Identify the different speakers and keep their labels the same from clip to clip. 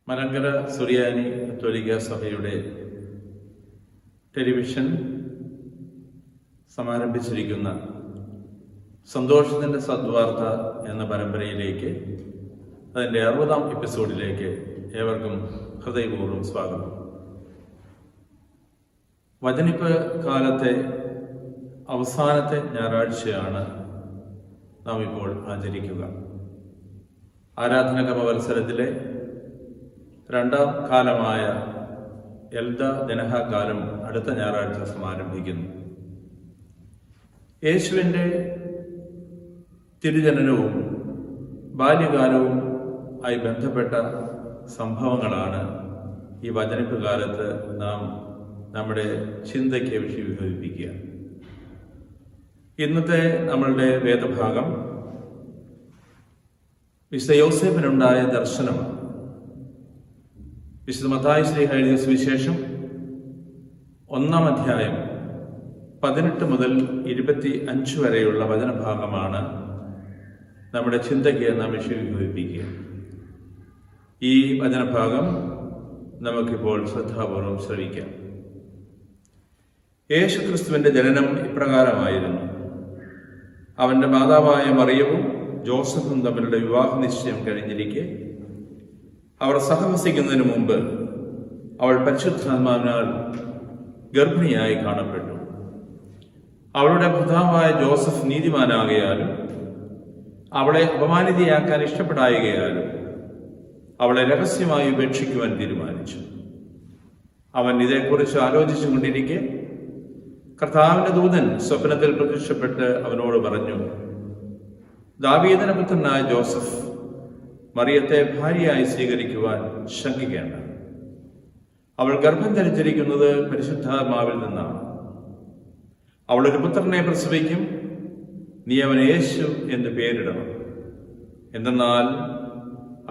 Speaker 1: മലങ്കര സുറിയാനി കത്തോലിക്ക സഭയുടെ ടെലിവിഷൻ സമാരംഭിച്ചിരിക്കുന്ന സന്തോഷത്തിൻ്റെ സദ്വാർത്ത എന്ന പരമ്പരയിലേക്ക്, അതിൻ്റെ 60-ാം എപ്പിസോഡിലേക്ക് ഏവർക്കും ഹൃദയപൂർവ്വം സ്വാഗതം. വചനിപ്പ് കാലത്തെ അവസാനത്തെ ഞായറാഴ്ചയാണ് നാം ഇപ്പോൾ ആചരിക്കുക. ആരാധനകർമ്മ വത്സരത്തിലെ 2ാം കാലമായ എൽദ ദനഹ കാലം അടുത്ത ഞായറാഴ്ച സമാരംഭിക്കുന്നു. യേശുവിൻ്റെ തിരുജനനവും ബാല്യകാലവും ആയി ബന്ധപ്പെട്ട സംഭവങ്ങളാണ് ഈ വചനിപ്പ് കാലത്ത് നാം നമ്മുടെ ചിന്തയ്ക്ക് വിഷയീഭവിപ്പിക്കുക. ഇന്നത്തെ നമ്മളുടെ വേദഭാഗം വിശുദ്ധ യോസേഫിനുണ്ടായ ദർശനമാണ്. വിശുദ്ധ മത്തായി ശ്ലീഹ എഴുതിയ സുവിശേഷം 1-ാം അധ്യായം 18 മുതൽ 25 വരെയുള്ള വചനഭാഗമാണ് നമ്മുടെ ചിന്തയ്ക്ക് നാം വിഷയീഭവിപ്പിക്കുക. ഈ വചനഭാഗം നമുക്കിപ്പോൾ ശ്രദ്ധാപൂർവം ശ്രവിക്കാം. യേശുക്രിസ്തുവിന്റെ ജനനം ഇപ്രകാരമായിരുന്നു. അവന്റെ മാതാവായ മറിയവും ജോസഫും തമ്മിലുള്ള വിവാഹ നിശ്ചയം കഴിഞ്ഞിരിക്കെ അവർ സഹവസിക്കുന്നതിന് മുമ്പ് അവൾ പരിശുദ്ധാത്മാവിനാൽ ഗർഭിണിയായി കാണപ്പെട്ടു. അവളുടെ ഭർത്താവായ ജോസഫ് നീതിമാനാകയാലും അവളെ അപമാനിതയാക്കാൻ ഇഷ്ടപ്പെടായകയാലും അവളെ രഹസ്യമായി ഉപേക്ഷിക്കുവാൻ തീരുമാനിച്ചു. അവൻ ഇതേക്കുറിച്ച് ആലോചിച്ചുകൊണ്ടിരിക്കെ കർത്താവിന്റെ ദൂതൻ സ്വപ്നത്തിൽ പ്രത്യക്ഷപ്പെട്ട് അവനോട് പറഞ്ഞു, ദാവീദിന്റെ പുത്രനായ ജോസഫ് മറിയത്തെ ഭാര്യയായി സ്വീകരിക്കുവാൻ ശങ്കിക്കേണ്ട. അവൾ ഗർഭം ധരിച്ചിരിക്കുന്നത് പരിശുദ്ധാത്മാവിൽ നിന്നാണ്. അവളൊരു പുത്രനെ പ്രസവിക്കും. നീ അവന് യേശു എന്ന് പേരിടണം. എന്തെന്നാൽ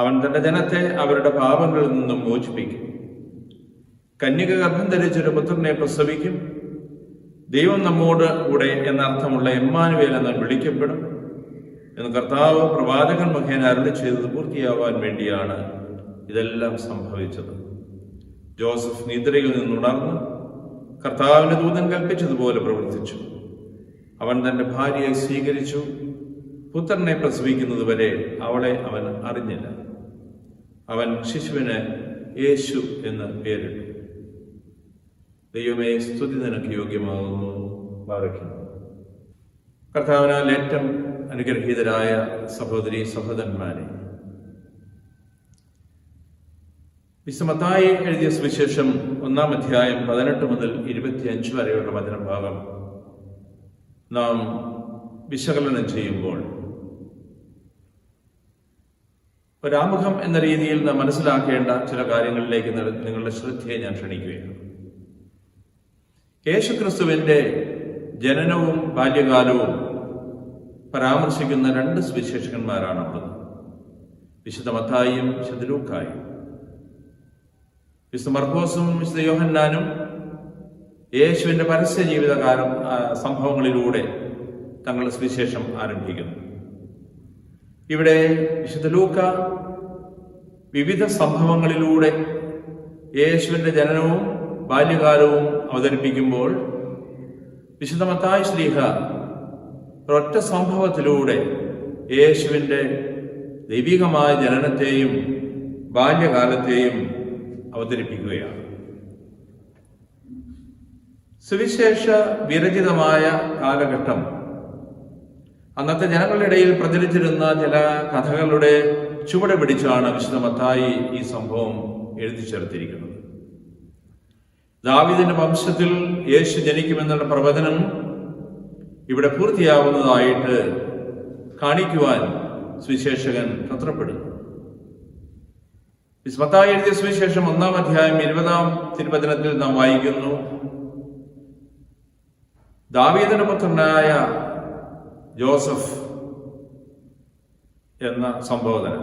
Speaker 1: അവൻ തന്റെ ജനത്തെ അവരുടെ പാപങ്ങളിൽ നിന്നും മോചിപ്പിക്കും. കന്യക ഗർഭം ധരിച്ചൊരു പുത്രനെ പ്രസവിക്കും. ദൈവം നമ്മോട് കൂടെ എന്നർത്ഥമുള്ള എമ്മാനുവേൽ എന്ന് വിളിക്കപ്പെടും എന്ന് കർത്താവ് പ്രവാചകൻ മുഖേന അരുളി ചെയ്തത് പൂർത്തിയാവാൻ വേണ്ടിയാണ് ഇതെല്ലാം സംഭവിച്ചത്. ജോസഫ് നിദ്രയിൽ നിന്നുണർന്ന് കർത്താവിന്റെ ദൂതൻ കൽപ്പിച്ചതുപോലെ പ്രവർത്തിച്ചു. അവൻ തന്റെ ഭാര്യയെ സ്വീകരിച്ചു. പുത്രനെ പ്രസവിക്കുന്നത് വരെ അവളെ അവൻ അറിഞ്ഞില്ല. അവൻ ശിശുവിന് യേശു എന്ന് പേരിട്ടു. ദൈവമേ, സ്തുതി നിനക്ക് യോഗ്യമാകുന്നു. ബാറയ്ക്കുന്നു. കർത്താവിനാൽ ഏറ്റവും അനുഗ്രഹീതരായ സഹോദരീ സഹോദരന്മാരെ, വിശുദ്ധ മത്തായി എഴുതിയ സുവിശേഷം 1-ാം അധ്യായം 18 മുതൽ 25 വരെയുള്ള വചനഭാഗം നാം വിശകലനം ചെയ്യുമ്പോൾ ഒരാമുഖം എന്ന രീതിയിൽ നാം മനസ്സിലാക്കേണ്ട ചില കാര്യങ്ങളിലേക്ക് നിങ്ങളുടെ ശ്രദ്ധയെ ഞാൻ ക്ഷണിക്കുകയാണ്. യേശുക്രിസ്തുവിന്റെ ജനനവും ബാല്യകാലവും പരാമർശിക്കുന്ന 2 സുവിശേഷകന്മാരാണുള്ളത്, വിശുദ്ധ മത്തായിയും വിശുദ്ധ ലൂക്കായും. വിശുദ്ധ മർക്കോസും വിശുദ്ധ യോഹന്നാനും യേശുവിന്റെ പരസ്യ ജീവിതകാലം സംഭവങ്ങളിലൂടെ തങ്ങളുടെ സുവിശേഷം ആരംഭിക്കുന്നു. ഇവിടെ വിശുദ്ധ ലൂക്ക വിവിധ സംഭവങ്ങളിലൂടെ യേശുവിന്റെ ജനനവും ബാല്യകാലവും അവതരിപ്പിക്കുമ്പോൾ, വിശുദ്ധ മത്തായി ശ്ലീഹ ഒരൊറ്റ സംഭവത്തിലൂടെ യേശുവിന്റെ ദൈവികമായ ജനനത്തെയും ബാല്യകാലത്തെയും അവതരിപ്പിക്കുകയാണ്. സുവിശേഷ വിരചിതമായ കാലഘട്ടം, അന്നത്തെ ജനങ്ങളുടെ ഇടയിൽ പ്രചരിച്ചിരുന്ന ചില കഥകളുടെ ചുവട് പിടിച്ചാണ് വിശുദ്ധ മത്തായി ഈ സംഭവം എഴുതി ചേർത്തിരിക്കുന്നത്. ദാവീദിന്റെ വംശത്തിൽ യേശു ജനിക്കുമെന്നുള്ള പ്രവചനം ഇവിടെ പൂർത്തിയാവുന്നതായിട്ട് കാണിക്കുവാൻ സുവിശേഷകൻ തത്രപ്പെടുന്നു. മത്തായി എഴുതിയ സുവിശേഷം 1-ാം അധ്യായം 20-ാം തിരുവചനത്തിൽ നാം വായിക്കുന്നു, ദാവീദിന്റെ പുത്രനായ ജോസഫ് എന്ന സംബോധന.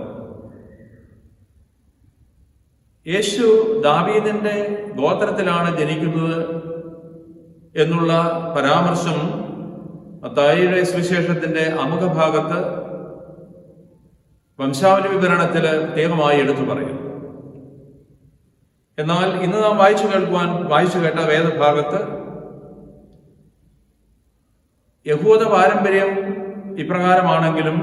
Speaker 1: യേശു ദാവീദിന്റെ ഗോത്രത്തിലാണ് ജനിക്കുന്നത് എന്നുള്ള പരാമർശം മത്തായിയുടെ സുവിശേഷത്തിന്റെ ആമുഖഭാഗത്ത് വംശാവലി വിവരണത്തിൽ പ്രത്യേകമായി എടുത്തു പറയും. എന്നാൽ ഇന്ന് നാം വായിച്ചു കേട്ട വേദഭാഗത്ത് യഹൂദ പാരമ്പര്യം ഇപ്രകാരമാണെങ്കിലും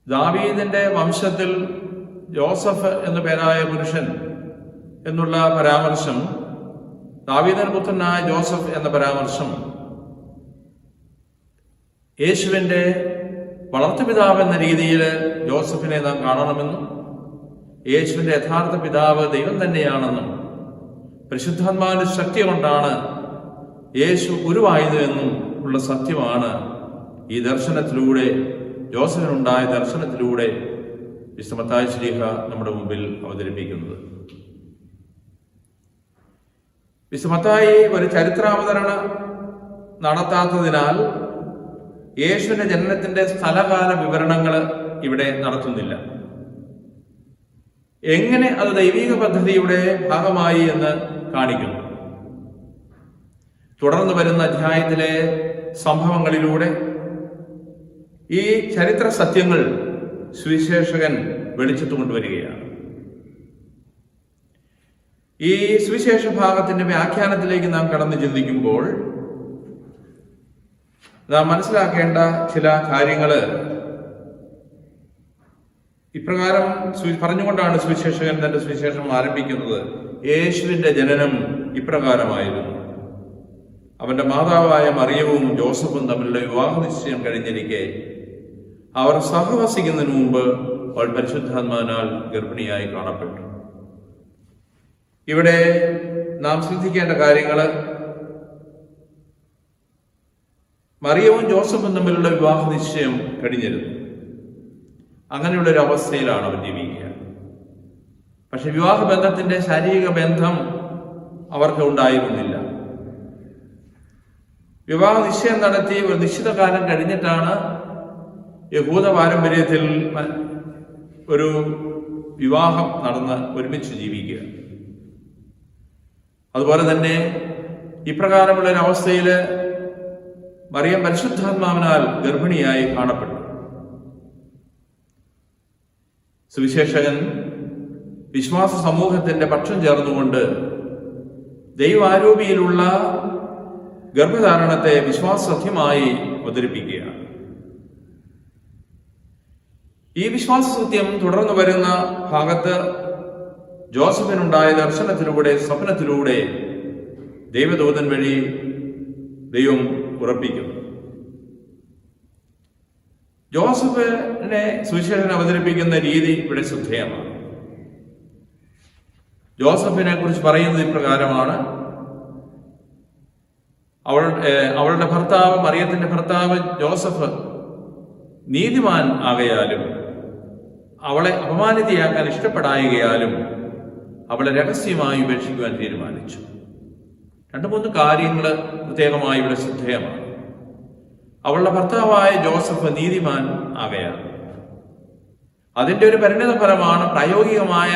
Speaker 1: ദാവീദിന്റെ വംശത്തിൽ ജോസഫ് എന്നു പേരായ പുരുഷൻ എന്നുള്ള പരാമർശം, ദാവീദിന്റെ പുത്രനായ ജോസഫ് എന്ന പരാമർശം യേശുവിന്റെ വളർത്തുപിതാവ് എന്ന രീതിയിൽ ജോസഫിനെ നാം കാണണമെന്നും യേശുവിന്റെ യഥാർത്ഥ പിതാവ് ദൈവം തന്നെയാണെന്നും പരിശുദ്ധാത്മാവിന്റെ ശക്തി കൊണ്ടാണ് യേശു ഉരുവായത് എന്നും ഉള്ള സത്യമാണ് ഈ ദർശനത്തിലൂടെ, ജോസഫിനുണ്ടായ ദർശനത്തിലൂടെ വിശുദ്ധ മത്തായി ശ്ലീഹ നമ്മുടെ മുമ്പിൽ അവതരിപ്പിക്കുന്നത്. വിശുദ്ധ മത്തായി ഒരു ചരിത്രാവതരണ നടത്താത്തതിനാൽ യേശുവിന്റെ ജനനത്തിന്റെ സ്ഥലകാല വിവരണങ്ങൾ ഇവിടെ നടത്തുന്നില്ല. എങ്ങനെ അത് ദൈവിക പദ്ധതിയുടെ ഭാഗമായി എന്ന് കാണിക്കുന്നു. തുടർന്ന് വരുന്ന അധ്യായത്തിലെ സംഭവങ്ങളിലൂടെ ഈ ചരിത്ര സത്യങ്ങൾ സുവിശേഷകൻ വെളിച്ചത്ത് കൊണ്ടുവരികയാണ്. ഈ സുവിശേഷ ഭാഗത്തിന്റെ വ്യാഖ്യാനത്തിലേക്ക് നാം കടന്നു ചിന്തിക്കുമ്പോൾ നാം മനസ്സിലാക്കേണ്ട ചില കാര്യങ്ങൾ ഇപ്രകാരം പറഞ്ഞുകൊണ്ടാണ് സുവിശേഷകൻ തന്റെ സുവിശേഷം ആരംഭിക്കുന്നത്. യേശുവിന്റെ ജനനം ഇപ്രകാരമായിരുന്നു. അവന്റെ മാതാവായ മറിയവും ജോസഫും തമ്മിലുള്ള വിവാഹ നിശ്ചയം കഴിഞ്ഞിരിക്കെ അവർ സഹവസിക്കുന്നതിന് മുമ്പ് അവൾ പരിശുദ്ധാത്മാവിനാൽ ഗർഭിണിയായി കാണപ്പെട്ടു. ഇവിടെ നാം ശ്രദ്ധിക്കേണ്ട കാര്യങ്ങൾ, മറിയവും ജോസഫും തമ്മിലുള്ള വിവാഹ നിശ്ചയം കഴിഞ്ഞിരുന്നു. അങ്ങനെയുള്ള ഒരു അവസ്ഥയിലാണ് അവർ ജീവിക്കുക. പക്ഷെ വിവാഹ ബന്ധത്തിന്റെ ശാരീരിക ബന്ധം അവർക്ക് ഉണ്ടായിരുന്നില്ല. വിവാഹ നിശ്ചയം നടത്തി ഒരു നിശ്ചിത കാലം കഴിഞ്ഞിട്ടാണ് യഹൂദ പാരമ്പര്യത്തിൽ ഒരു വിവാഹം നടന്ന് ഒരുമിച്ച് ജീവിക്കുക. അതുപോലെ തന്നെ ഇപ്രകാരമുള്ള ഒരു അവസ്ഥയിൽ മറിയം പരിശുദ്ധാത്മാവിനാൽ ഗർഭിണിയായി കാണപ്പെട്ടു. സുവിശേഷകൻ വിശ്വാസ സമൂഹത്തിന്റെ പക്ഷം ചേർന്നുകൊണ്ട് ദൈവാരൂപിയിലുള്ള ഗർഭധാരണത്തെ വിശ്വാസസത്യമായി അവതരിപ്പിക്കുകയാണ്. ഈ വിശ്വാസസത്യം തുടർന്നു വരുന്ന ഭാഗത്ത് ജോസഫിനുണ്ടായ ദർശനത്തിലൂടെ, സ്വപ്നത്തിലൂടെ ദൈവദൂതൻ വഴി ദൈവം ഉറപ്പിക്കുന്നു. ജോസഫിനെ സുവിശേഷകൻ അവതരിപ്പിക്കുന്ന രീതി ഇവിടെ ശ്രദ്ധേയമാണ്. ജോസഫിനെ കുറിച്ച് പറയുന്നത് ഇപ്രകാരമാണ്: അവളുടെ ഭർത്താവ്, മറിയത്തിന്റെ ഭർത്താവ് ജോസഫ് നീതിമാൻ ആകയാലും അവളെ അപമാനിതയാക്കാൻ ഇഷ്ടപ്പെടായകയാലും അവളെ രഹസ്യമായി ഉപേക്ഷിക്കുവാൻ തീരുമാനിച്ചു. 2-3 കാര്യങ്ങൾ പ്രത്യേകമായി ഇവിടെ ശ്രദ്ധേയമാണ്. അവളുടെ ഭർത്താവായ ജോസഫ് നീതിമാൻ ആകയാണ്. അതിന്റെ ഒരു പരിണിത ഫലമാണ്, പ്രായോഗികമായ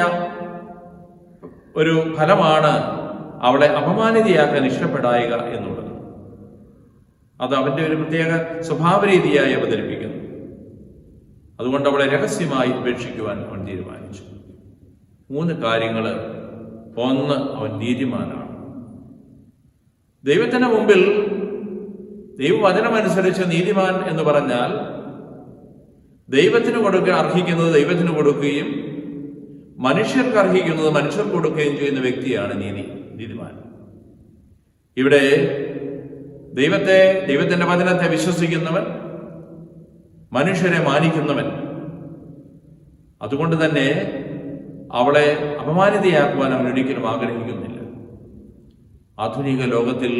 Speaker 1: ഒരു ഫലമാണ് അവളെ അപമാനിതയാക്കാൻ ഇഷ്ടപ്പെടായിക എന്നുള്ളത്. അത് അവന്റെ ഒരു പ്രത്യേക സ്വഭാവ രീതിയായി അവതരിപ്പിക്കുന്നു. അതുകൊണ്ട് അവളെ രഹസ്യമായി ഉപേക്ഷിക്കുവാൻ അവൻ തീരുമാനിച്ചു. 3 കാര്യങ്ങൾ. 1, അവൻ നീതിമാനാണ്. ദൈവത്തിന്റെ മുമ്പിൽ ദൈവവചനമനുസരിച്ച് നീതിമാൻ എന്ന് പറഞ്ഞാൽ ദൈവത്തിന് അർഹിക്കുന്നത് ദൈവത്തിന് കൊടുക്കുകയും മനുഷ്യർക്ക് അർഹിക്കുന്നത് മനുഷ്യർക്ക് കൊടുക്കുകയും ചെയ്യുന്ന വ്യക്തിയാണ് നീതിമാൻ. ഇവിടെ ദൈവത്തിന്റെ വചനത്തെ വിശ്വസിക്കുന്നവൻ, മനുഷ്യരെ മാനിക്കുന്നവൻ. അതുകൊണ്ട് തന്നെ അവളെ അപമാനിതയാക്കുവാൻ അവൻ ഒരിക്കലും ആഗ്രഹിക്കുന്നില്ല. ആധുനിക ലോകത്തിൽ,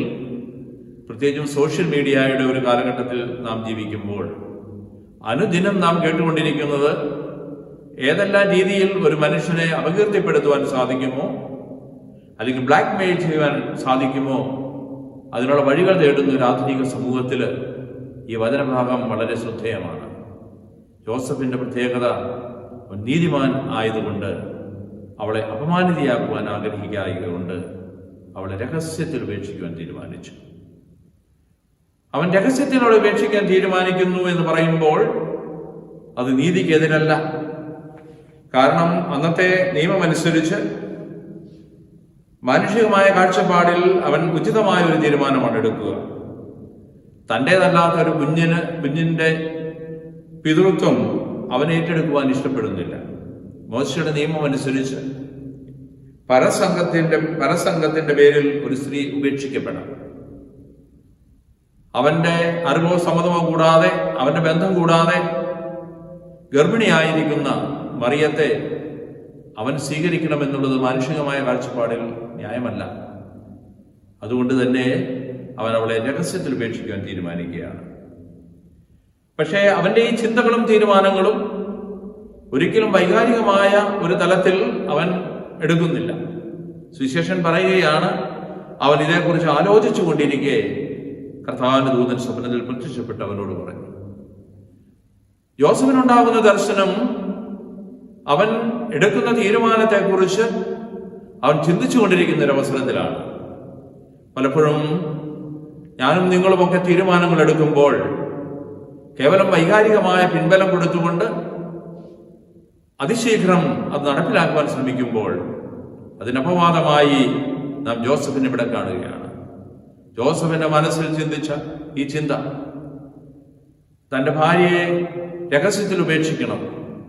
Speaker 1: പ്രത്യേകിച്ചും സോഷ്യൽ മീഡിയയുടെ ഒരു കാലഘട്ടത്തിൽ നാം ജീവിക്കുമ്പോൾ അനുദിനം നാം കേട്ടുകൊണ്ടിരിക്കുന്നത് ഏതെല്ലാം രീതിയിൽ ഒരു മനുഷ്യനെ അപകീർത്തിപ്പെടുത്തുവാൻ സാധിക്കുമോ, അല്ലെങ്കിൽ ബ്ലാക്ക് മെയിൽ ചെയ്യുവാൻ സാധിക്കുമോ, അതിനുള്ള വഴികൾ തേടുന്ന ഒരു ആധുനിക സമൂഹത്തിൽ ഈ വചനഭാഗം വളരെ ശ്രദ്ധേയമാണ്. ജോസഫിന്റെ പ്രത്യേകത, നീതിമാൻ ആയതുകൊണ്ട് അവളെ അപമാനിതയാക്കുവാൻ ആഗ്രഹിക്കായതുകൊണ്ട് അവളെ രഹസ്യത്തിൽ ഉപേക്ഷിക്കുവാൻ തീരുമാനിച്ചു. അവൻ രഹസ്യത്തിൽ അവളെ ഉപേക്ഷിക്കാൻ തീരുമാനിക്കുന്നു എന്ന് പറയുമ്പോൾ അത് നീതിക്കെതിരല്ല. കാരണം അന്നത്തെ നിയമമനുസരിച്ച് മാനുഷികമായ കാഴ്ചപ്പാടിൽ അവൻ ഉചിതമായ ഒരു തീരുമാനമാണ് എടുക്കുക. തൻ്റേതല്ലാത്ത ഒരു കുഞ്ഞിന്റെ പിതൃത്വം അവൻ ഏറ്റെടുക്കുവാൻ ഇഷ്ടപ്പെടുന്നില്ല. മോശയുടെ നിയമം അനുസരിച്ച് പരസംഗത്തിന്റെ പേരിൽ ഒരു സ്ത്രീ ഉപേക്ഷിക്കപ്പെടാം. അവന്റെ അറിവോ സമ്മതമോ കൂടാതെ, അവന്റെ ബന്ധം കൂടാതെ ഗർഭിണിയായിരിക്കുന്ന മറിയത്തെ അവൻ സ്വീകരിക്കണമെന്നുള്ളത് മാനുഷികമായ കാഴ്ചപ്പാടിൽ ന്യായമല്ല. അതുകൊണ്ട് തന്നെ അവൻ അവളെ രഹസ്യത്തിൽ ഉപേക്ഷിക്കാൻ തീരുമാനിക്കുകയാണ്. പക്ഷേ അവന്റെ ഈ ചിന്തകളും തീരുമാനങ്ങളും ഒരിക്കലും വൈകാരികമായ ഒരു തലത്തിൽ അവൻ എടുക്കുന്നില്ല. സുവിശേഷൻ പറയുകയാണ്, അവൻ ഇതേക്കുറിച്ച് ആലോചിച്ചു കൊണ്ടിരിക്കെ കർത്താവിന്റെ ദൂതൻ സ്വപ്നത്തിൽ പ്രത്യക്ഷപ്പെട്ട് അവനോട് പറഞ്ഞു. യോസഫിനുണ്ടാകുന്ന ദർശനം അവൻ എടുക്കുന്ന തീരുമാനത്തെക്കുറിച്ച് അവൻ ചിന്തിച്ചു കൊണ്ടിരിക്കുന്ന ഒരു അവസരത്തിലാണ്. പലപ്പോഴും ഞാനും നിങ്ങളുമൊക്കെ തീരുമാനങ്ങൾ എടുക്കുമ്പോൾ കേവലം വൈകാരികമായ പിൻബലം കൊടുത്തുകൊണ്ട് അതിശീഘ്രം അത് നടപ്പിലാക്കുവാൻ ശ്രമിക്കുമ്പോൾ അതിനപവാദമായി നാം ജോസഫിനെ ഇവിടെ കാണുകയാണ്. ജോസഫിന്റെ മനസ്സിൽ ചിന്തിച്ച ഈ ചിന്ത, തന്റെ ഭാര്യയെ രഹസ്യത്തിൽ ഉപേക്ഷിക്കണം,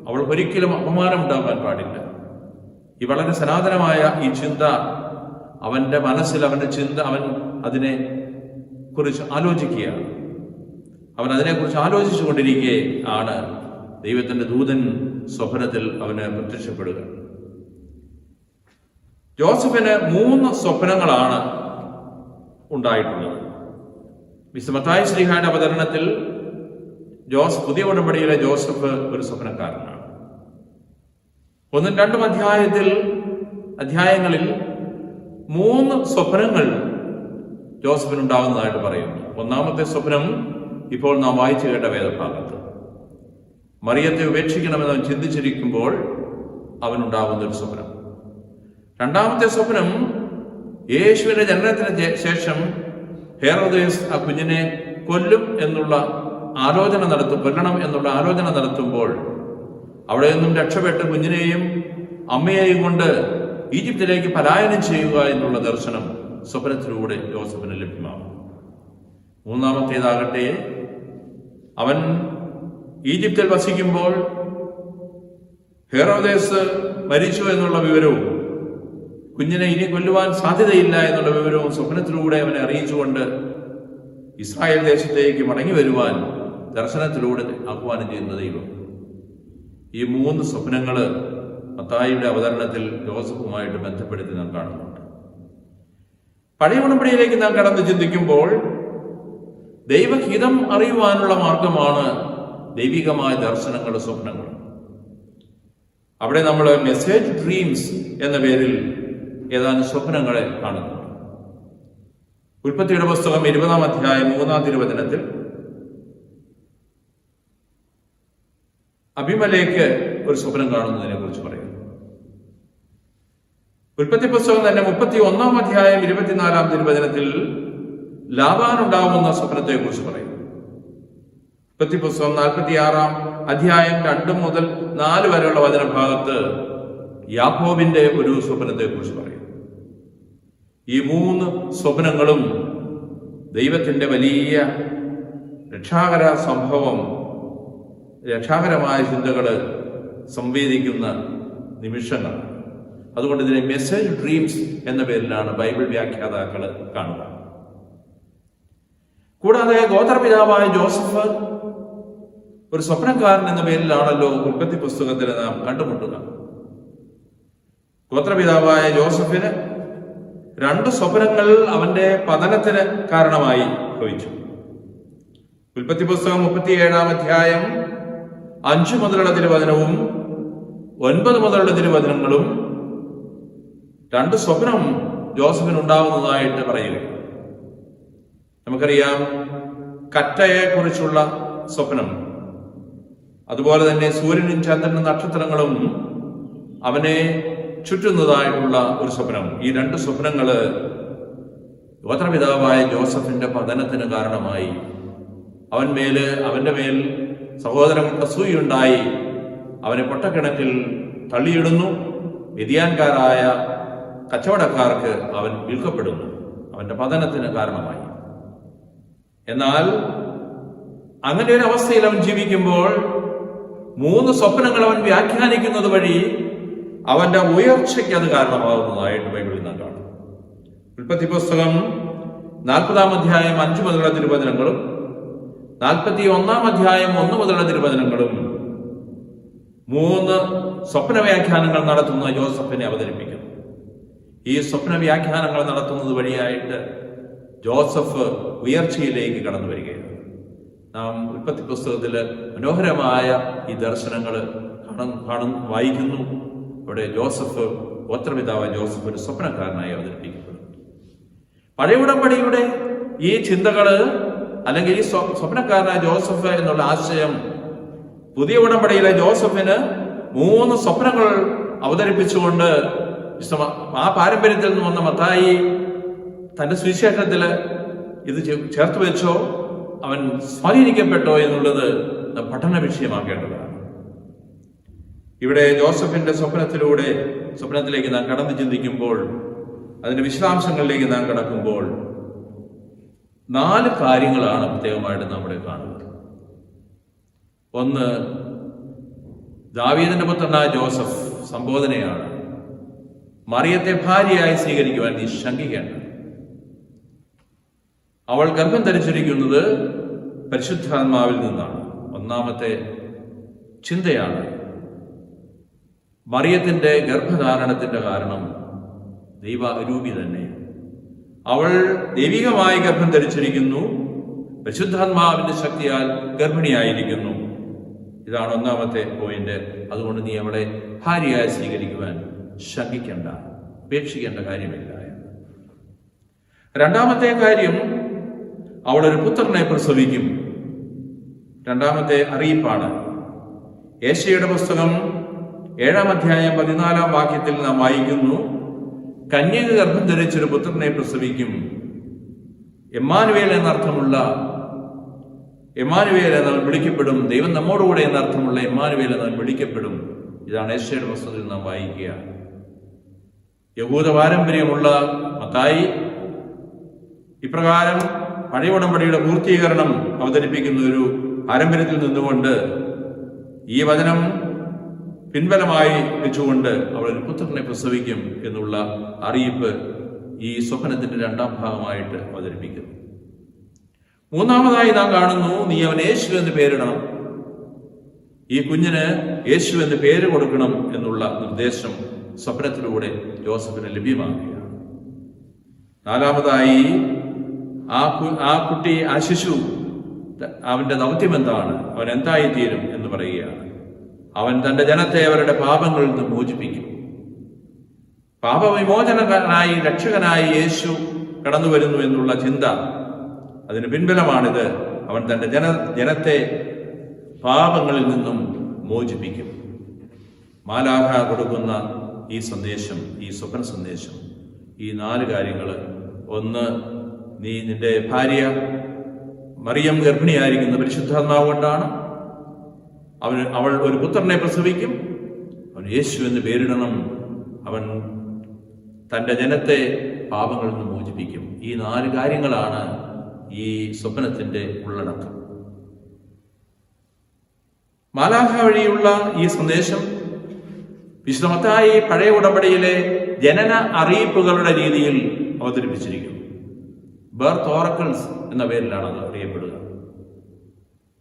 Speaker 1: അവൾ ഒരിക്കലും അപമാനം ഉണ്ടാകാൻ പാടില്ല, ഈ വളരെ സനാതനമായ ഈ ചിന്ത അവന്റെ മനസ്സിൽ, അവൻ അതിനെ കുറിച്ച് ആലോചിക്കുകയാണ്. അവൻ അതിനെക്കുറിച്ച് ആലോചിച്ചു കൊണ്ടിരിക്കെ ആണ് ദൈവത്തിന്റെ ദൂതൻ സ്വപ്നത്തിൽ അവന് പ്രത്യക്ഷപ്പെടുക. ജോസഫിന് 3 സ്വപ്നങ്ങളാണ് ഉണ്ടായിട്ടുള്ളത്. വിശുദ്ധ മത്തായി ശ്ലീഹായുടെ അവതരണത്തിൽ പുതിയ ഉടമ്പടിയിലെ ജോസഫ് ഒരു സ്വപ്നക്കാരനാണ്. 1, 2 അധ്യായങ്ങളിൽ 3 സ്വപ്നങ്ങൾ ജോസഫിനുണ്ടാകുന്നതായിട്ട് പറയുന്നു. ഒന്നാമത്തെ സ്വപ്നം ഇപ്പോൾ നാം വായിച്ചു കേട്ട വേദഭാഗത്ത്, മറിയത്തെ ഉപേക്ഷിക്കണമെന്ന് അവൻ ചിന്തിച്ചിരിക്കുമ്പോൾ അവനുണ്ടാകുന്ന ഒരു സ്വപ്നം. 2ാമത്തെ സ്വപ്നം, യേശുവിന്റെ ജനനത്തിന് ശേഷം ഹെരോദേസ് ആ കുഞ്ഞിനെ കൊല്ലണം എന്നുള്ള ആലോചന നടത്തുമ്പോൾ അവിടെ നിന്നും രക്ഷപ്പെട്ട് കുഞ്ഞിനെയും അമ്മയെയും കൊണ്ട് ഈജിപ്തിലേക്ക് പലായനം ചെയ്യുക എന്നുള്ള ദർശനം സ്വപ്നത്തിലൂടെ ജോസഫിന് ലഭ്യമാകും. 3ാമത്തേതാകട്ടെ, അവൻ ഈജിപ്തിൽ വസിക്കുമ്പോൾ ഹെരോദേസ് മരിച്ചു എന്നുള്ള വിവരവും കുഞ്ഞിനെ ഇനി കൊല്ലുവാൻ സാധ്യതയില്ല എന്നുള്ള വിവരവും സ്വപ്നത്തിലൂടെ അവനെ അറിയിച്ചുകൊണ്ട് ഇസ്രായേൽ ദേശത്തേക്ക് മടങ്ങി വരുവാൻ ദർശനത്തിലൂടെ ആഹ്വാനം ചെയ്യുന്ന ദൈവം. ഈ 3 സ്വപ്നങ്ങൾ മത്തായിയുടെ അവതരണത്തിൽ ജോസഫുമായിട്ട് ബന്ധപ്പെടുത്തി നാം കാണുന്നുണ്ട്. പഴയ ഉടമ്പടിയിലേക്ക് നാം കടന്ന് ചിന്തിക്കുമ്പോൾ ദൈവഹിതം അറിയുവാനുള്ള മാർഗമാണ് ദൈവികമായ ദർശനങ്ങളും സ്വപ്നങ്ങളും. അവിടെ നമ്മൾ മെസ്സേജ് ഡ്രീംസ് എന്ന പേരിൽ ഏതാനും സ്വപ്നങ്ങളെ കാണുന്നു. ഉൽപ്പത്തിയുടെ പുസ്തകം 20-ാം അധ്യായം 3-ാം തിരുവചനത്തിൽ അബിമലേക്ക് ഒരു സ്വപ്നം കാണുന്നതിനെ കുറിച്ച് പറയുന്നു. ഉൽപ്പത്തി പുസ്തകം തന്നെ 31-ാം അധ്യായം 24-ാം തിരുവചനത്തിൽ ലാബാനുണ്ടാവുന്ന സ്വപ്നത്തെ കുറിച്ച് പറയും. ഉൽപ്പത്തി പുസ്തകം 46-ാം അധ്യായം 2 മുതൽ 4 വരെയുള്ള വചനഭാഗത്ത് യാക്കോബിന്റെ ഒരു സ്വപ്നത്തെ കുറിച്ച് പറയും. ഈ 3 സ്വപ്നങ്ങളും ദൈവത്തിന്റെ വലിയ രക്ഷാകരമായ ചിന്തകള് സംവേദിക്കുന്ന നിമിഷങ്ങൾ. അതുകൊണ്ട് ഇതിനെ മെസ്സേജ് ഡ്രീംസ് എന്ന പേരിലാണ് ബൈബിൾ വ്യാഖ്യാതാക്കൾ കാണുക. കൂടാതെ ഗോത്രപിതാവായ ജോസഫ് ഒരു സ്വപ്നക്കാരൻ എന്ന പേരിലാണല്ലോ ഉൽപ്പത്തി പുസ്തകത്തിൽ നാം കണ്ടുമുട്ടുക. ഗോത്രപിതാവായ ജോസഫിന് 2 സ്വപ്നങ്ങൾ അവന്റെ പതനത്തിന് കാരണമായി ഭവിച്ചു. ഉൽപ്പത്തി പുസ്തകം 37-ാം അധ്യായം 5 മുതലുള്ള തിരുവചനവും 9 മുതലുള്ള തിരുവചനങ്ങളും 2 സ്വപ്നം ജോസഫിനുണ്ടാവുന്നതായിട്ട് പറയുക. നമുക്കറിയാം, കറ്റയെ കുറിച്ചുള്ള സ്വപ്നം, അതുപോലെ തന്നെ സൂര്യനും ചന്ദ്രനും നക്ഷത്രങ്ങളും അവനെ ചുറ്റുന്നതായിട്ടുള്ള ഒരു സ്വപ്നം. ഈ 2 സ്വപ്നങ്ങള് ഗോത്രപിതാവായ ജോസഫിന്റെ പതനത്തിന് കാരണമായി. അവന്റെ മേൽ സഹോദരങ്ങൾക്ക് അസൂയുണ്ടായി അവനെ പൊട്ടക്കിണറ്റിൽ തള്ളിയിടുന്നു. വ്യതിയാൻകാരായ കച്ചവടക്കാർക്ക് അവൻ വിൽക്കപ്പെടുന്നു. അവന്റെ പതനത്തിന് കാരണമായി. എന്നാൽ അങ്ങനെ ഒരു അവസ്ഥയിൽ അവൻ ജീവിക്കുമ്പോൾ 3 സ്വപ്നങ്ങൾ അവൻ വ്യാഖ്യാനിക്കുന്നത് വഴി അവന്റെ ഉയർച്ചയ്ക്ക് അത് കാരണമാകുന്നതായിട്ട് ബൈബിളിൽ നാം കാണും. ഉൽപ്പത്തി പുസ്തകം 40-ാം അധ്യായം 5 മുതലുള്ള തിരുവചനങ്ങളും 41-ാം അധ്യായം 1 മുതലുള്ള തിരുവചനങ്ങളും 3 സ്വപ്ന വ്യാഖ്യാനങ്ങൾ നടത്തുന്ന ജോസഫിനെ അവതരിപ്പിക്കുന്നു. ഈ സ്വപ്ന വ്യാഖ്യാനങ്ങൾ നടത്തുന്നത് വഴിയായിട്ട് ജോസഫ് ഉയർച്ചയിലേക്ക് കടന്നു വരികയാണ്. നാം ഉൽപ്പത്തി പുസ്തകത്തിൽ മനോഹരമായ ഈ ദർശനങ്ങൾ വായിക്കുന്നു. അവിടെ ജോസഫ്, ഗോത്രപിതാവായ ജോസഫ് ഒരു സ്വപ്നക്കാരനായി അവതരിപ്പിക്കപ്പെടുന്നു. പഴയ ഉടമ്പടിയുടെ ഈ ചിന്തകള് അല്ലെങ്കിൽ ഈ സ്വപ്നക്കാരനായ ജോസഫ് എന്നുള്ള ആശയം പുതിയ ഉടമ്പടിയിലെ ജോസഫിന് 3 സ്വപ്നങ്ങൾ അവതരിപ്പിച്ചുകൊണ്ട് ആ പാരമ്പര്യത്തിൽ നിന്ന് വന്ന മത്തായി തന്റെ സുവിശേഷത്തില് ഇത് ചേർത്ത് വെച്ചോ, അവൻ സ്വാധീനിക്കപ്പെട്ടോ എന്നുള്ളത് പഠന വിഷയമാക്കേണ്ടതാണ്. ഇവിടെ ജോസഫിന്റെ സ്വപ്നത്തിലേക്ക് നാം കടന്നു ചിന്തിക്കുമ്പോൾ, അതിന്റെ വിശദാംശങ്ങളിലേക്ക് നാം കടക്കുമ്പോൾ 4 കാര്യങ്ങളാണ് പ്രത്യേകമായിട്ട് നമ്മുടെ കാണുന്നത്. ഒന്ന്, ദാവീദിന്റെ പുത്രനായ ജോസഫ് സംബോധനയാണ്. മറിയത്തെ ഭാര്യയായി സ്വീകരിക്കുവാൻ നീ ശങ്കിക്കേണ്ട. അവൾ ഗർഭം ധരിച്ചിരിക്കുന്നത് പരിശുദ്ധാത്മാവിൽ നിന്നാണ്. ഒന്നാമത്തെ ചിന്തയാണ് മറിയത്തിന്റെ ഗർഭധാരണത്തിന്റെ കാരണം ദൈവരൂപി തന്നെ. അവൾ ദൈവികമായി ഗർഭം ധരിച്ചിരിക്കുന്നു, പരിശുദ്ധാത്മാവിന്റെ ശക്തിയാൽ ഗർഭിണിയായിരിക്കുന്നു. ഇതാണ് ഒന്നാമത്തെ പോയിന്റ്. അതുകൊണ്ട് നീ അവളെ ഭാര്യയായി സ്വീകരിക്കുവാൻ ശങ്കിക്കേണ്ട, ഉപേക്ഷിക്കേണ്ട കാര്യമില്ല. രണ്ടാമത്തെ കാര്യം, അവളൊരു പുത്രനെ പ്രസവിക്കും. രണ്ടാമത്തെ അറിയിപ്പാണ്. യേശയ്യായുടെ പുസ്തകം 7-ാം അധ്യായം 14-ാം വാക്യത്തിൽ നാം വായിക്കുന്നു, കന്യക ഗർഭം ധരിച്ചൊരു പുത്രനെ പ്രസവിക്കും. എമ്മാനുവേൽ എന്നർത്ഥമുള്ള എമ്മാനുവേൽ എന്നവൻ വിളിക്കപ്പെടും. ദൈവം നമ്മോടുകൂടെ എന്നർത്ഥമുള്ള എമ്മാനുവേൽ എന്നവൻ വിളിക്കപ്പെടും. ഇതാണ് യേശയ്യായുടെ പുസ്തകത്തിൽ നാം വായിക്കുക. യഹൂദ പാരമ്പര്യമുള്ള മത്തായി ഇപ്രകാരം പഴയ ഉടമ്പടിയുടെ പൂർത്തീകരണം അവതരിപ്പിക്കുന്ന ഒരു പാരമ്പര്യത്തിൽ നിന്നുകൊണ്ട് ഈ വചനം പിൻബലമായി വെച്ചുകൊണ്ട് അവൾ ഒരു പുത്രനെ പ്രസവിക്കും എന്നുള്ള അറിയിപ്പ് ഈ സ്വപ്നത്തിന്റെ 2ാം ഭാഗമായിട്ട് അവതരിപ്പിക്കുന്നു. മൂന്നാമതായി നാം കാണുന്നു, നീ അവൻ യേശു എന്ന് പേരിടണം. ഈ കുഞ്ഞിന് യേശു എന്ന് പേര് കൊടുക്കണം എന്നുള്ള നിർദ്ദേശം സ്വപ്നത്തിലൂടെ ജോസഫിന് ലഭ്യമാകുകയാണ്. 4-മതായി ആ ശിശു അവന്റെ ദൗത്യം എന്താണ്, അവൻ എന്തായിത്തീരും എന്ന് പറയുകയാണ്. അവൻ തന്റെ ജനത്തെ അവരുടെ പാപങ്ങളിൽ നിന്ന് മോചിപ്പിക്കും. പാപവിമോചനനായി രക്ഷകനായി യേശു കടന്നു വരുന്നു എന്നുള്ള ചിന്ത, അതിന് പിൻബലമാണിത്. അവൻ തന്റെ ജനത്തെ പാപങ്ങളിൽ നിന്നും മോചിപ്പിക്കും. മാലാഖ കൊടുക്കുന്ന ഈ സന്ദേശം, ഈ സ്വപ്ന സന്ദേശം, ഈ 4 കാര്യങ്ങൾ. ഒന്ന്, നീ നിന്റെ ഭാര്യ മറിയം ഗർഭിണിയായിരിക്കുന്ന പരിശുദ്ധാത്മാവ് കൊണ്ടാണ്. അവൾ ഒരു പുത്രനെ പ്രസവിക്കും. അവൻ യേശു എന്ന് പേരിടണം. അവൻ തന്റെ ജനത്തെ പാപങ്ങളിൽ നിന്ന് മോചിപ്പിക്കും. ഈ 4 കാര്യങ്ങളാണ് ഈ സ്വപ്നത്തിന്റെ ഉള്ളടക്കം. മാലാഖ വഴിയുള്ള ഈ സന്ദേശം വിശുദ്ധ മത്തായി പഴയ ഉടമ്പടിയിലെ ജനന അറിയിപ്പുകളുടെ രീതിയിൽ അവതരിപ്പിച്ചിരിക്കുന്നു. ബർത്ത് ഓറക്കിൾസ് എന്ന പേരിലാണ് അത് അറിയപ്പെടുക.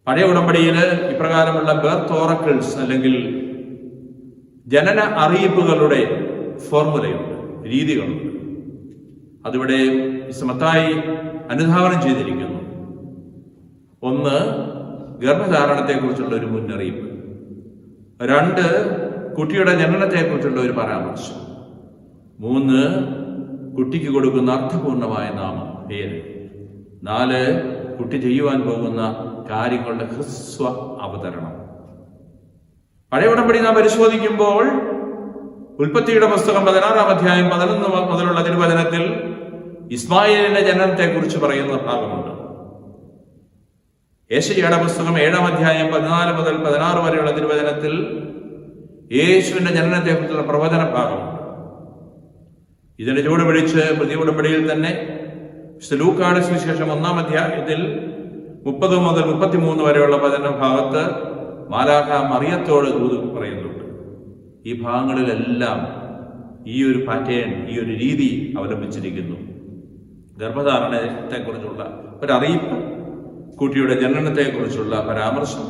Speaker 1: പഴയ ഉടമ്പടിയിൽ ഇപ്രകാരമുള്ള ബർത്ത് ഓറക്കിൾസ് അല്ലെങ്കിൽ ജനന അറിയിപ്പുകളുടെ ഫോർമുലയുണ്ട്, രീതികളുണ്ട്. അതിവിടെ മത്തായി അനുധാവനം ചെയ്തിരിക്കുന്നു. ഒന്ന്, ഗർഭധാരണത്തെക്കുറിച്ചുള്ള ഒരു മുന്നറിയിപ്പ്. 2, കുട്ടിയുടെ ജനനത്തെക്കുറിച്ചുള്ള ഒരു പരാമർശം. 3, കുട്ടിക്ക് കൊടുക്കുന്ന അർത്ഥപൂർണമായ നാമം, പേര്. 4, കുട്ടി ചെയ്യുവാൻ പോകുന്ന കാര്യങ്ങളുടെ ഹ്രസ്വ അവതരണം. പഴയ ഉടമ്പടി നാം പരിശോധിക്കുമ്പോൾ ഉൽപ്പത്തിയുടെ പുസ്തകം 16-ാം അധ്യായം 11 മുതലുള്ള തിരുവചനത്തിൽ ഇസ്മായേലിന്റെ ജനനത്തെക്കുറിച്ച് പറയുന്ന ഭാഗമുണ്ട്. യേശയ്യായുടെ പുസ്തകം 7-ാം അധ്യായം 14 മുതൽ 16 വരെയുള്ള തിരുവചനത്തിൽ യേശുവിന്റെ ജനനത്തെക്കുറിച്ചുള്ള പ്രവചന ഭാഗമുണ്ട്. ഇതിന്റെ ചുവട് പിടിച്ച് പുതിയ ഉടമ്പടിയിൽ തന്നെ ലൂക്കായുടെ സുവിശേഷം 1-ാം അധ്യായത്തിൽ 30 മുതൽ 33 വരെയുള്ള വചന ഭാഗത്ത് മാലാഖ മറിയത്തോട് ദൂത് പറയുന്നുണ്ട്. ഈ ഭാഗങ്ങളിലെല്ലാം ഈ ഒരു പാറ്റേൺ, ഈ ഒരു രീതി അവലംബിച്ചിരിക്കുന്നു. ഗർഭധാരണത്തെക്കുറിച്ചുള്ള ഒരറിയിപ്പ്, കുട്ടിയുടെ ജനനത്തെക്കുറിച്ചുള്ള പരാമർശം,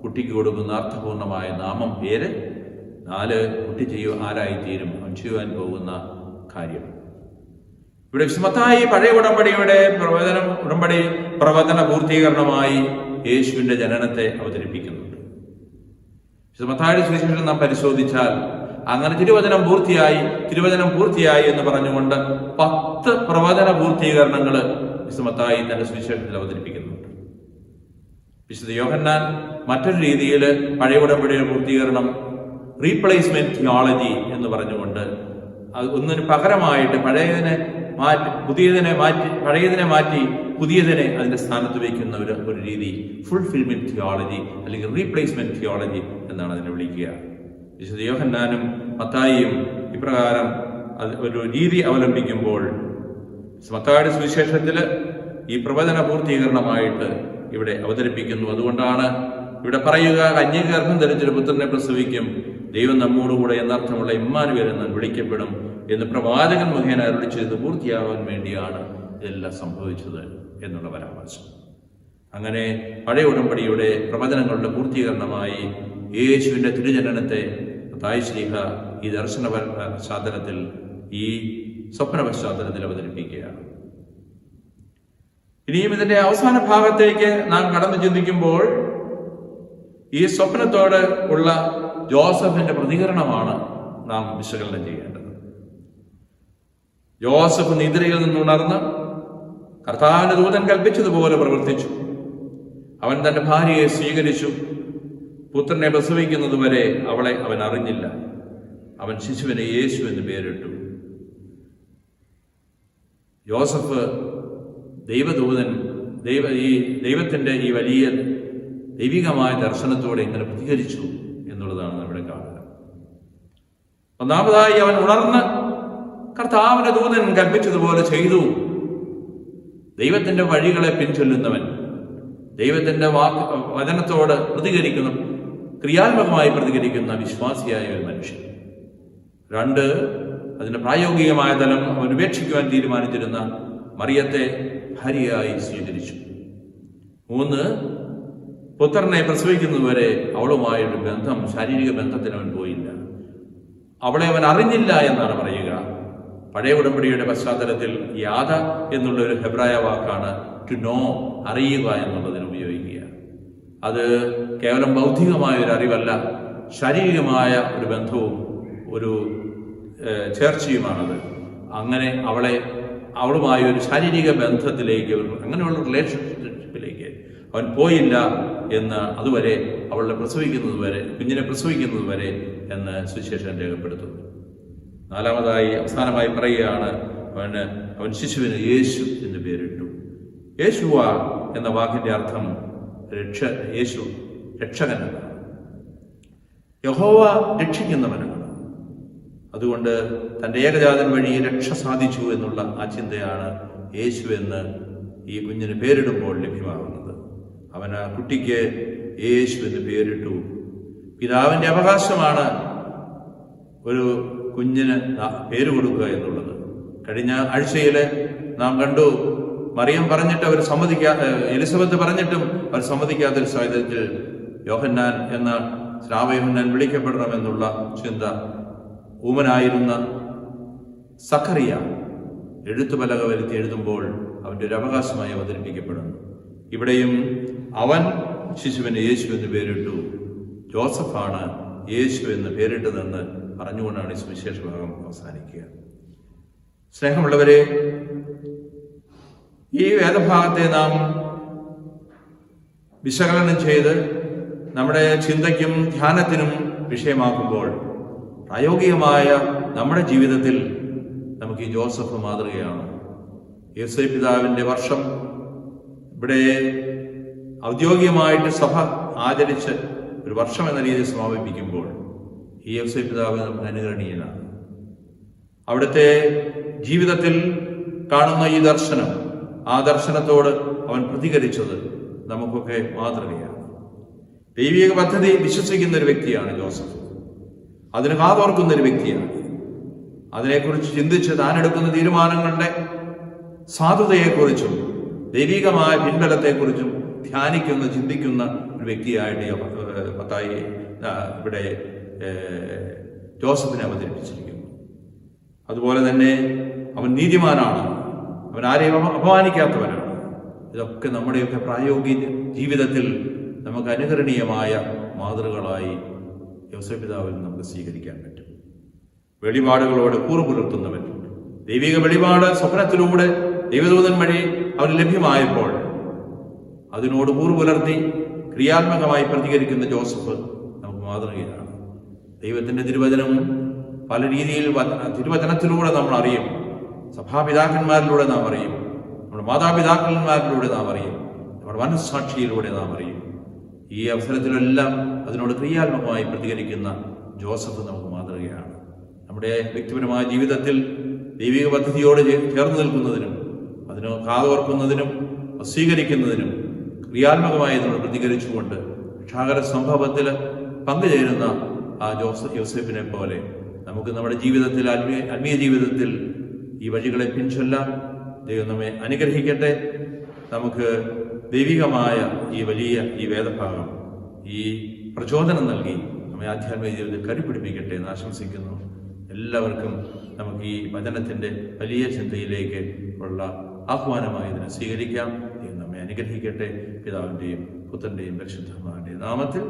Speaker 1: കുട്ടിക്ക് കൊടുക്കുന്ന അർത്ഥപൂർണമായ നാമം, പേര്, 4 കുട്ടി ആരായിത്തീരും, അവൻ ചെയ്യുവാൻ പോകുന്ന കാര്യം. ഇവിടെ മത്തായി പഴയ ഉടമ്പടിയുടെ പ്രവചന പൂർത്തീകരണമായി യേശുവിന്റെ ജനനത്തെ അവതരിപ്പിക്കുന്നുണ്ട്. മത്തായിയുടെ സുവിശേഷം നാം പരിശോധിച്ചാൽ അങ്ങനെ തിരുവചനം പൂർത്തിയായി എന്ന് പറഞ്ഞുകൊണ്ട് 10 പ്രവചന പൂർത്തീകരണങ്ങൾ മത്തായി തന്റെ സുവിശേഷത്തിൽ അവതരിപ്പിക്കുന്നുണ്ട്. വിശുദ്ധ യോഹന്നാൻ മറ്റൊരു രീതിയിൽ പഴയ ഉടമ്പടിയുടെ പൂർത്തീകരണം റീപ്ലേസ്മെന്റ് തിയോളജി എന്ന് പറഞ്ഞുകൊണ്ട് ഒന്നിന് പകരമായിട്ട് പഴയതിനെ മാറ്റി പുതിയതിനെ അതിന്റെ സ്ഥാനത്ത് വയ്ക്കുന്ന ഒരു രീതി ഫുൾഫിൽമെന്റ് തിയോളജി അല്ലെങ്കിൽ റീപ്ലേസ്മെന്റ് തിയോളജി എന്നാണ് അതിനെ വിളിക്കുക. വിശുദ്ധ യോഹന്നാനും മത്തായിയും ഇപ്രകാരം ഒരു രീതി അവലംബിക്കുമ്പോൾ മത്തായിയുടെ സുവിശേഷത്തിൽ ഈ പ്രവചന പൂർത്തീകരണമായിട്ട് ഇവിടെ അവതരിപ്പിക്കുന്നു. അതുകൊണ്ടാണ് ഇവിടെ പറയുക, കന്യക ഗർഭം ധരിച്ചൊരു പുത്രനെ പ്രസവിക്കും, ദൈവം നമ്മോടുകൂടെ എന്നർത്ഥമുള്ള ഇമ്മാനുവേൽ എന്ന് വിളിക്കപ്പെടും എന്ന് പ്രവാചകൻ മുഖേന അരുളി ചെയ്ത് പൂർത്തിയാവാൻ വേണ്ടിയാണ് ഇതെല്ലാം സംഭവിച്ചത് എന്നുള്ള പരാമർശം. അങ്ങനെ പഴയ ഉടമ്പടിയുടെ പ്രവചനങ്ങളുടെ പൂർത്തീകരണമായി യേശുവിന്റെ തിരുജനനത്തെ മത്തായി ശ്ലീഹ ഈ ദർശന പശ്ചാത്തലത്തിൽ, ഈ സ്വപ്ന പശ്ചാത്തലത്തിൽ അവതരിപ്പിക്കുകയാണ്. ഇനിയും ഇതിന്റെ അവസാന ഭാഗത്തേക്ക് നാം കടന്നു ചിന്തിക്കുമ്പോൾ ഈ സ്വപ്നത്തോട് ഉള്ള ജോസഫിന്റെ പ്രതികരണമാണ് നാം വിശകലനം ചെയ്യേണ്ടത്. ജോസഫ് നിദ്രയിൽ നിന്നുണർന്ന് കർത്താവിന്റെ ദൂതൻ കൽപ്പിച്ചതുപോലെ പ്രവർത്തിച്ചു. അവൻ തന്റെ ഭാര്യയെ സ്വീകരിച്ചു. പുത്രനെ പ്രസവിക്കുന്നതുവരെ അവളെ അവൻ അറിഞ്ഞില്ല. അവൻ ശിശുവിനെ യേശു എന്ന് പേരിട്ടു. ജോസഫ് ദൈവത്തിന്റെ ഈ വലിയ ദൈവികമായ ദർശനത്തോടെ ഇങ്ങനെ പ്രതികരിച്ചു എന്നുള്ളതാണ് നമ്മുടെ കാണുക. ഒന്നാമതായി അവൻ ഉണർന്ന് കർത്താവിന്റെ ദൂതൻ കൽപ്പിച്ചതുപോലെ ചെയ്തു. ദൈവത്തിന്റെ വഴികളെ പിൻചൊല്ലുന്നവൻ, ദൈവത്തിന്റെ വചനത്തോട് പ്രതികരിക്കുന്ന, ക്രിയാത്മകമായി പ്രതികരിക്കുന്ന വിശ്വാസിയായ ഒരു മനുഷ്യൻ. 2, അതിന്റെ പ്രായോഗികമായ തലം അവൻ ഉപേക്ഷിക്കുവാൻ തീരുമാനിച്ചിരുന്ന മറിയത്തെ ഭാര്യയായി സ്വീകരിച്ചു. 3, പുത്രനെ പ്രസവിക്കുന്നതുവരെ അവളുമായൊരു ബന്ധം, ശാരീരിക ബന്ധത്തിന് അവൻ പോയില്ല. അവളെ അവൻ അറിഞ്ഞില്ല എന്നാണ് പറയുക. പഴയ ഉടമ്പടിയുടെ പശ്ചാത്തലത്തിൽ യാത എന്നുള്ള ഒരു ഹെബ്രായ വാക്കാണ് ടു നോ, അറിയുക എന്നുള്ളതിന് ഉപയോഗിക്കുക. അത് കേവലം ബൗദ്ധികമായ ഒരു അറിവല്ല, ശാരീരികമായ ഒരു ബന്ധവും ഒരു ചേർച്ചയുമാണത്. അങ്ങനെ അവളുമായ ഒരു ശാരീരിക ബന്ധത്തിലേക്ക്, അങ്ങനെയുള്ള റിലേഷൻഷിപ്പിലേക്ക് അവൻ പോയില്ല എന്ന് അതുവരെ, കുഞ്ഞിനെ പ്രസവിക്കുന്നത് വരെ എന്ന് സുവിശേഷം രേഖപ്പെടുത്തുന്നു. 4-മതായി അവസാനമായി പറയുകയാണ്, അവൻ ശിശുവിന് യേശു എന്ന് പേരിട്ടു. യേശുവ എന്ന വാക്കിന്റെ അർത്ഥം യേശു രക്ഷകൻ എന്നാണ്. യഹോവ രക്ഷിക്കുന്നവനാണ്. അതുകൊണ്ട് തന്റെ ഏകജാതൻ വഴി രക്ഷ സാധിച്ചു എന്നുള്ള ആ ചിന്തയാണ് യേശു എന്ന് ഈ കുഞ്ഞിന് പേരിടുമ്പോൾ ലഭ്യമാകുന്നത്. അവൻ ആ കുട്ടിക്ക് യേശു എന്ന് പേരിട്ടു. പിതാവിന്റെ അവകാശമാണ് ഒരു കുഞ്ഞിന് പേര് കൊടുക്കുക എന്നുള്ളത്. കഴിഞ്ഞ ആഴ്ചയിൽ നാം കണ്ടു, മറിയം പറഞ്ഞിട്ട് അവർ എലിസബത്ത് പറഞ്ഞിട്ടും അവർ സമ്മതിക്കാത്തൊരു സാഹചര്യത്തിൽ യോഹന്നാൻ എന്ന ശ്രാവയോഹന്നാൻ വിളിക്കപ്പെടണമെന്നുള്ള ചിന്ത ഊമനായിരുന്ന സഖറിയ എഴുത്തുപലക വരുത്തി എഴുതുമ്പോൾ അവന്റെ ഒരു അവകാശമായി അവതരിപ്പിക്കപ്പെടുന്നു. ഇവിടെയും അവൻ ശിശുവിന് യേശു എന്ന് പേരിട്ടു. ജോസഫാണ് യേശു എന്ന് പേരിട്ടതെന്ന് പറഞ്ഞുകൊണ്ടാണ് ഈ സുവിശേഷ ഭാഗം അവസാനിക്കുക. സ്നേഹമുള്ളവരെ, ഈ വേദഭാഗത്തെ നാം വിശകലനം ചെയ്ത് നമ്മുടെ ചിന്തയ്ക്കും ധ്യാനത്തിനും വിഷയമാക്കുമ്പോൾ പ്രായോഗികമായ നമ്മുടെ ജീവിതത്തിൽ നമുക്ക് ഈ ജോസഫ് മാതൃകയാണ്. യേശു പിതാവിന്റെ വർഷം ഇവിടെ ഔദ്യോഗികമായിട്ട് സഭ ആചരിച്ച് ഒരു വർഷം എന്ന രീതിയിൽ സമാപിപ്പിക്കുമ്പോൾ ഈ യോസേപ്പ് പിതാവ് നമുക്ക് അനുകരണീയനാണ്. അവിടുത്തെ ജീവിതത്തിൽ കാണുന്ന ഈ ദർശനം, ആ ദർശനത്തോട് അവൻ പ്രതികരിച്ചത് നമുക്കൊക്കെ മാതൃകയാണ്. ദൈവിക പദ്ധതി വിശ്വസിക്കുന്ന ഒരു വ്യക്തിയാണ് ജോസഫ്. അതിന് കാതോർക്കുന്ന ഒരു വ്യക്തിയാണ്. അതിനെക്കുറിച്ച് ചിന്തിച്ച് താനെടുക്കുന്ന തീരുമാനങ്ങളുടെ സാധുതയെക്കുറിച്ചും ദൈവികമായ പിൻബലത്തെക്കുറിച്ചും ധ്യാനിക്കുന്ന, ചിന്തിക്കുന്ന ഒരു വ്യക്തിയായിട്ട് മത്തായി ഇവിടെ ജോസഫിനെ അവതരിപ്പിച്ചിരിക്കുന്നു. അതുപോലെ തന്നെ അവൻ നീതിമാനാണ്, അവൻ ആരെയും അപമാനിക്കാത്തവനാണ്. ഇതൊക്കെ നമ്മുടെയൊക്കെ പ്രായോഗിക ജീവിതത്തിൽ നമുക്ക് അനുകരണീയമായ മാതൃകളായി യോസേപ്പ് പിതാവിൽ നമുക്ക് സ്വീകരിക്കാൻ പറ്റും. വെളിപാടുകളോട് കൂറ് പുലർത്തുന്നവൻ, ദൈവിക വെളിപാട് സ്വപ്നത്തിലൂടെ ദൈവദൂതൻ വഴി അവന് ലഭ്യമായപ്പോൾ അതിനോട് കൂറ് പുലർത്തി ക്രിയാത്മകമായി പ്രതികരിക്കുന്ന ജോസഫ് നമുക്ക് മാതൃകയാണ്. ദൈവത്തിൻ്റെ തിരുവചനവും പല രീതിയിൽ തിരുവചനത്തിലൂടെ നമ്മൾ അറിയും. സഭാപിതാക്കന്മാരിലൂടെ നാം അറിയും, നമ്മുടെ മാതാപിതാക്കന്മാരിലൂടെ നാം അറിയും, നമ്മുടെ മനസ്സാക്ഷിയിലൂടെ നാം അറിയും. ഈ അവസരത്തിലെല്ലാം അതിനോട് ക്രിയാത്മകമായി പ്രതികരിക്കുന്ന ജോസഫ് നമുക്ക് മാതൃകയാണ്. നമ്മുടെ വ്യക്തിപരമായ ജീവിതത്തിൽ ദൈവിക പദ്ധതിയോട് ചേർന്ന് നിൽക്കുന്നതിനും അതിന് കാതോർക്കുന്നതിനും സ്വീകരിക്കുന്നതിനും ക്രിയാത്മകമായി അതിനോട് പ്രതികരിച്ചുകൊണ്ട് രക്ഷാകര സംഭവത്തിൽ പങ്കുചേരുന്ന ആ യോസേപ്പിനെ പോലെ നമുക്ക് നമ്മുടെ ജീവിതത്തിൽ, ആത്മീയ ജീവിതത്തിൽ ഈ വഴികളെ പിൻചൊല്ലാം. ദൈവം നമ്മെ അനുഗ്രഹിക്കട്ടെ. നമുക്ക് ദൈവികമായ ഈ വലിയ ഈ വേദഭാഗം ഈ പ്രചോദനം നൽകി നമ്മെ ആധ്യാത്മിക ജീവിതത്തിൽ കരുപിടിപ്പിക്കട്ടെ എന്ന് ആശംസിക്കുന്നു. എല്ലാവർക്കും നമുക്ക് ഈ വചനത്തിൻ്റെ വലിയ ചിന്തയിലേക്ക് ഉള്ള ആഹ്വാനമായി ഇതിനെ സ്വീകരിക്കാം. ദൈവം നമ്മെ അനുഗ്രഹിക്കട്ടെ. പിതാവിൻ്റെയും പുത്രൻ്റെയും പരിശുദ്ധന്മാരുടെയും നാമത്തിൽ.